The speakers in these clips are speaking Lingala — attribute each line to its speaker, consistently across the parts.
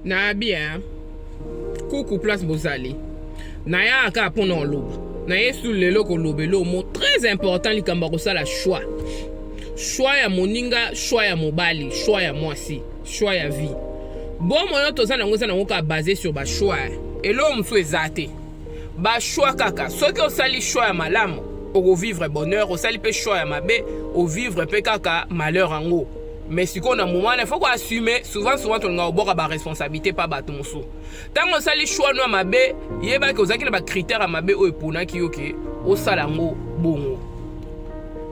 Speaker 1: Na bien. Coucou place Bozali. Na ya aka pona loba. Na yesu lelo ko lobelo mo très important li kamba kosala choix. Choix ya moninga, choix ya mobali, choix ya mwasi, choix ya vie. Bon moyo tozana ngoza na ngoka basé sur ba choix. Elo mso ezate. Ba choix kaka. Soki osali choix ya malamu, oko vivre bonheur, osali pe choix ya mabe, o vivre pe kaka malheur ango. Mais si on a un moment, il faut assumer. Souvent, on a une responsabilité pas battre mon sou. Tant que ça les choix nous ma bé, il y a que vous avez des critères à ma bé au pona qui ok, au salango bon.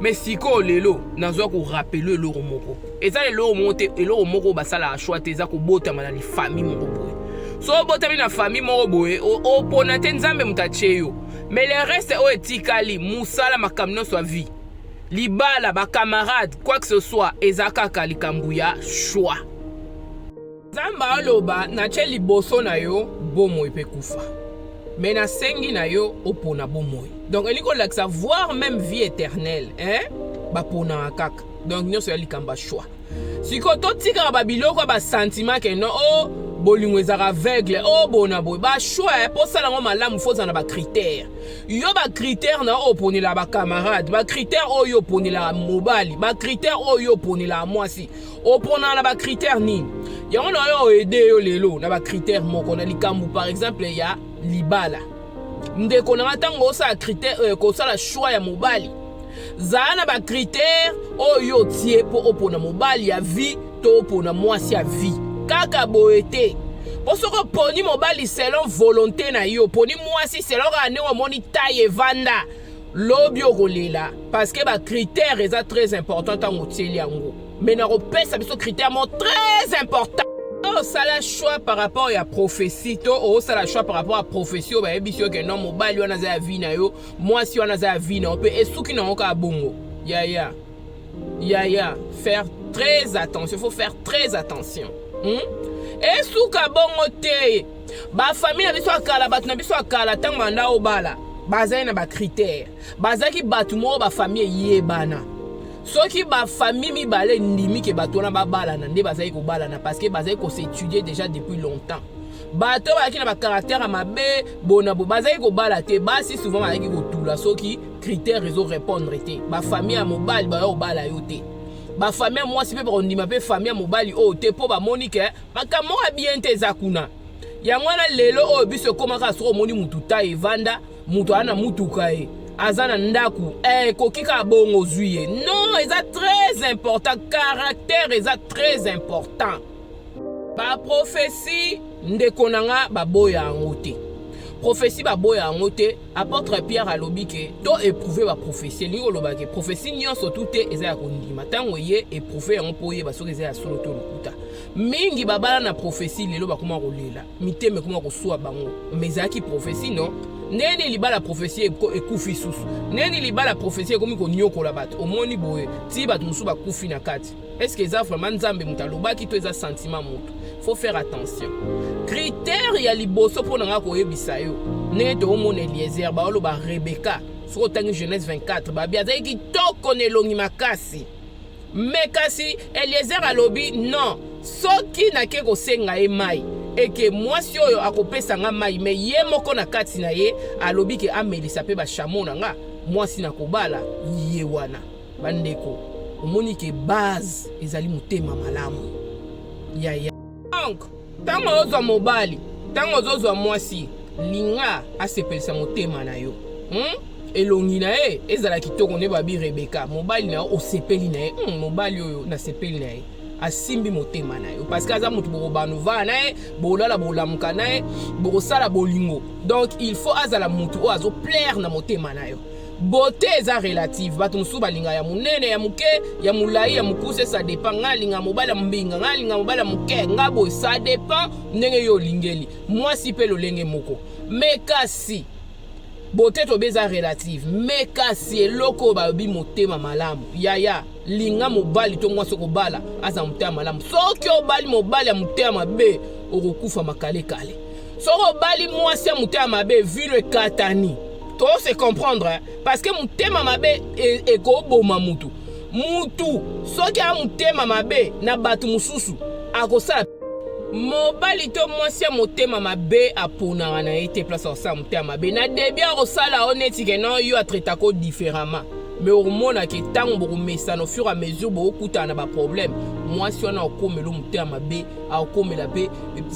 Speaker 1: Mais si on les lo, n'a pas qu'on rappelle le lo moko. Et ça les lo monter et lo moko basala choix tes ako bota malali famille moko boy. So bota na famille moko boy, au pona tenzambe mutacheyo. Mais le reste au etikali, musala makamno soit vie. Libala ba camarade quoi que ce soit ezaka kalikambuya choix. Zamba oloba na che liboso na yo bomo ipe kufa. Mais na sengi na yo opona bomo. Donc eliko laksa voir même vie éternelle, hein? Ba pona akaka. Donc nyoso ya likamba choix. Siko to tika ba biloko ba sentiment ke no oh bolingo ezaka aveugle oh bona boy ba choix pour ça la malamu faut na ba critère. Yo ba critère na oponi la ba camarade, ba critère o yo poni la mobali, ba critère o yo poni la mwasi. Opona la ba critère ni. Ya on yo aider yo lelo na ba critère moko na likambu par exemple ya libala. Ndeko na tango sa critère ko sa la choix ya mobali. Zana ba critère o yo tie po opona mobali ya vie to opona mwasi ya vie. Kaka boete. Pour ce que poni mobali selon volonté na yo, poni mwasi selon ane wa moni taille vanda. Lobio golela parce que ba critère est très important en hôtel yango. Mais na repesa biso critère mo très important. Oh ça la choix par rapport à prophétie to oh ça la choix par rapport à profession ba ebisio que non mobali wana za vie na yo, mwasi wana za vie na pe esuki na ka bongo. Ya faire très attention, il faut faire très attention. Et souka bongo te ba famille na biso akala batu na biso akala tango manda obala bazai na ba critère bazaki batu mo ba famille yebana soki ba famille mibale ndimi ke batu na babala na nde bazai ko bala na parce que bazai ko s'étudier déjà depuis longtemps bato ba ki na ba caractère mabe bona bo bazai ko bala te basi souvent ba ki ko tula soki critère réseau répondre te ba famille mobile ba yo bala yo te. Ba famille moi si pe on dit ma pe famille mobali o te po ba monique makamo a bien te zakuna ya mwana lelo o biso koma ka so moni mutu ta evanda mutu ana mutu kai azana ndaku kokika bongo zuye non eza très important caractère eza très important ba prophétie ndeko nanga ba boya ngote prophétie ba boya ngote apôtre Pierre alobi ke to éprouver ba prophétie li oloba ke prophétie nyonso tout eza ya kondima tango ye éprouver en poye ba soki eza ya solo to lokuta mingi babala na prophétie lelo bakoma kolela miteme koma koswa bango mais aki prophétie non neni libala prophétie ekufi susu neni libala prophétie ekomi konyokola bato omoni boye ti bato musu bakufi na kati est-ce que eza vraiment nzambe mutalobaki to eza sentiment moto faut faire attention critère ya liboso pona nga koyebisa yo nete omona Eliezer ba oloba Rebecca soko tangi Genèse 24 ba bia zaki toko nelongi makasi mais kasi Eliezer alobi non soki na ke kosenga e mai eke mwasi oyo akopesa nga mai me ye moko na kati na ye alobi ke amelisa pe ba chameau na nga mwasi na kobala ye wana bandeko omoni ke base ezali motema malamu ya donc tango ozwa mobali tango ozwa mwasi linga asepelisa motema na yo elongi na ye ezala kitoko ne babi Rebecca mobali na osepeli na ye mobali oyo na sepeli na ye asimbi motema na yo parce que aza mutu bokobanova na ye bolala bolamuka na ye bokosala bolingo donc il faut azala mutu oyo azo plaire na motema na yo beauté eza relative bato mosusu balinga ya munene ya muke ya mulai ya mukuse ça dépend nga linga mobala mbinga nga linga mobala muke nga boy ça dépend ndenge yo lingeli mwasi pe lolenge moko mais kasi beauté to beza relative mais kasi eloko babi motema malamu ya linga mobali to mwasi ko bala aza motema malamu soki obali mobali ya motema mabe okokufa makale kale soko bali mwasi ya motema mabe vile katani to se comprendre hein? Parce que motema mabe ekoboma mutu soki a motema mabe na bato mususu akosala mobali to mwasi ya motema mabe aponaka na ye te place osala motema mabe na debi akosala o neti ke non yo atretako différemment mais omonaka ntango bokomesana au fur et à mesure bokutana na baproblème mwasi wana akomela motema mabe akomela mpe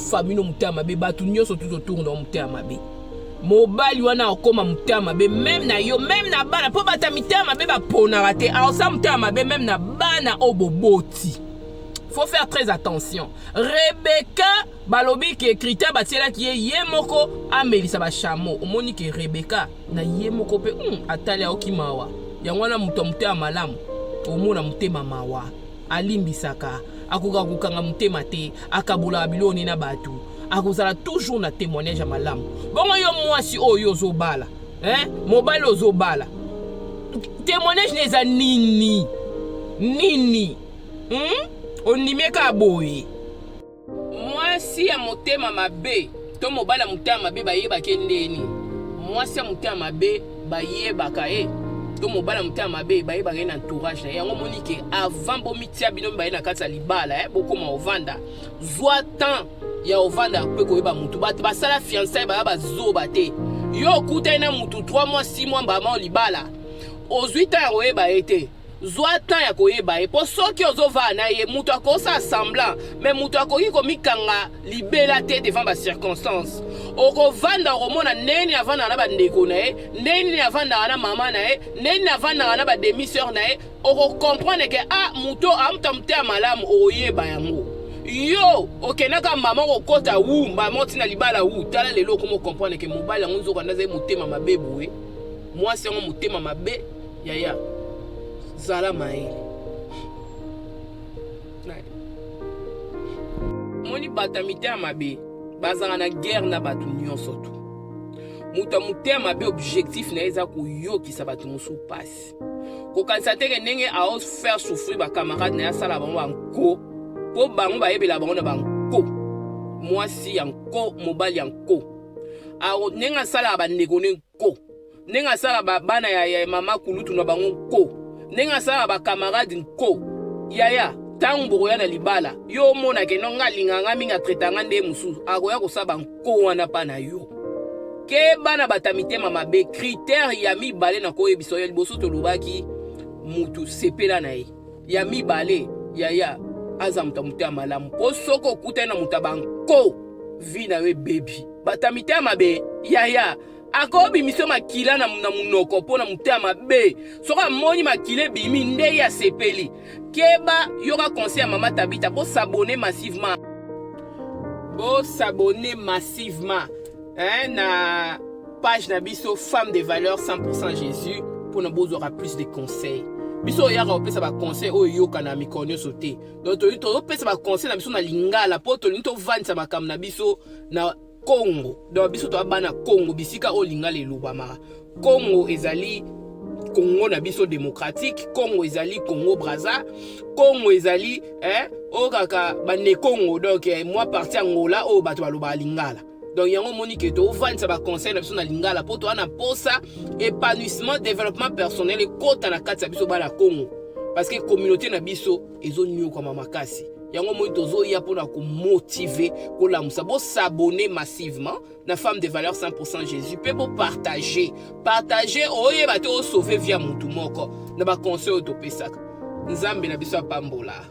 Speaker 1: famille no motema mabe bato nyonso tout autour na motema mabe mobali wana akoma motema mabe même na yo même na bana mpo bata mitema mabe baponaka te aosala motema mabe même na bana o boboti. Faut faire très attention. Rebecca balobi ke critère batiela ki ye moko amelisa ba chameau. Omoni ke Rebecca na ye moko pe atali okimawa. Yango na muto mutema malamu. Omona mutema mawa. Alimbisaka akoka kukanga mutema te akabula biloni na batu. Akozala toujours na témoignage malamu. Bongo yo mwasi oyo zobala. Mobile ozobala. Témoignage neza nini? Nini? Onimeka boye mwasi ya motema mabe to mobala motema mabe bayebaka ndeni mwasi ya motema mabe bayebaka to mobala motema mabe bayebaka na entourage na yango monike avant bomitia bino baye na kati ya libala bokoma ovanda zwa temps ya ovanda pe koyeba mutu bato basala fiançailles baya bazoba te yo okuta na mutu 3 mois 6 mois mbama libala ozwi temps ya koyeba ete zwa temps ya koyeba ye po soki ozovaa na ye mutu akosa assemblant mais mutu akoki komikanga libela te devant ba circonstance okovanda okomona neni avanda na bandeko na ye neni avanda na mama na ye neni avanda na ba demi-sœur na ye okokomprendre ke mutu amuta mutema malamu oyeba yango yo okenaka mama kokota wu mama tina libala wu tala lelo komo comprendre ke mobali yango nzokanda ze mutema mabe boye mwasi yango mutema mabe yaya zala maele moni bata mitema mabe bazanga na guerre na batu nyonso tu muta mutema mabe objectif na eza koyokisa batu mosu pasi kokanisa teke ndenge ao faire souffrir ba camarade na asala bango banko po bango bayebela bango na banko mwasi yanko mobali yanko ao ndenge asala bandeko nko ndenge asala bana ya mama kulutu na bango nko ndenge asala ba camarade nko yaya tango bokoya na libala yo mona ke nonga linganga minga tretanga nde mususu akoya kosaba nko wana pa na yo ke bana batamitema mabe critère ya mibale na koyebiso ya liboso tolobaki mutu sepela na ye ya mibale yaya aza mutama malamu po soko okuta na mutabanko vi na we baby batamitema mabe yaya akobi miso makila na munoko po na mutema mabe soka moni makile bimi nde ya sepeli keba yoka conseil mama Tabita po s'abonner massivement na page na biso femme de valeur 100% Jésus pour na bozora plus de conseils biso yaka opesa ba conseil oyo yoka na mikonyo sote donc to opesa ba conseil na biso na lingala po to linto vanisa makam na biso na Congo donc biso to bana Congo bisika o lingala elubama Congo ezali Congo na biso démocratique Congo ezali Congo Brazza Congo ezali o kaka bane Congo donc moi parti Angola o bato baloba lingala donc yango monique to vanisa ba conseil na biso na lingala po to ana posa épanouissement développement personnel et kota na kati biso bana Congo parce que communauté na biso ezo nyoka makasi yango moi tozo ya pona ko motiver ko la musa bo s'abonner massivement na femme de valeur 100% Jésus pe bo partager oye ba te o sauver via mutu moko na ba conseil to pesaka nzambe na biso pambola.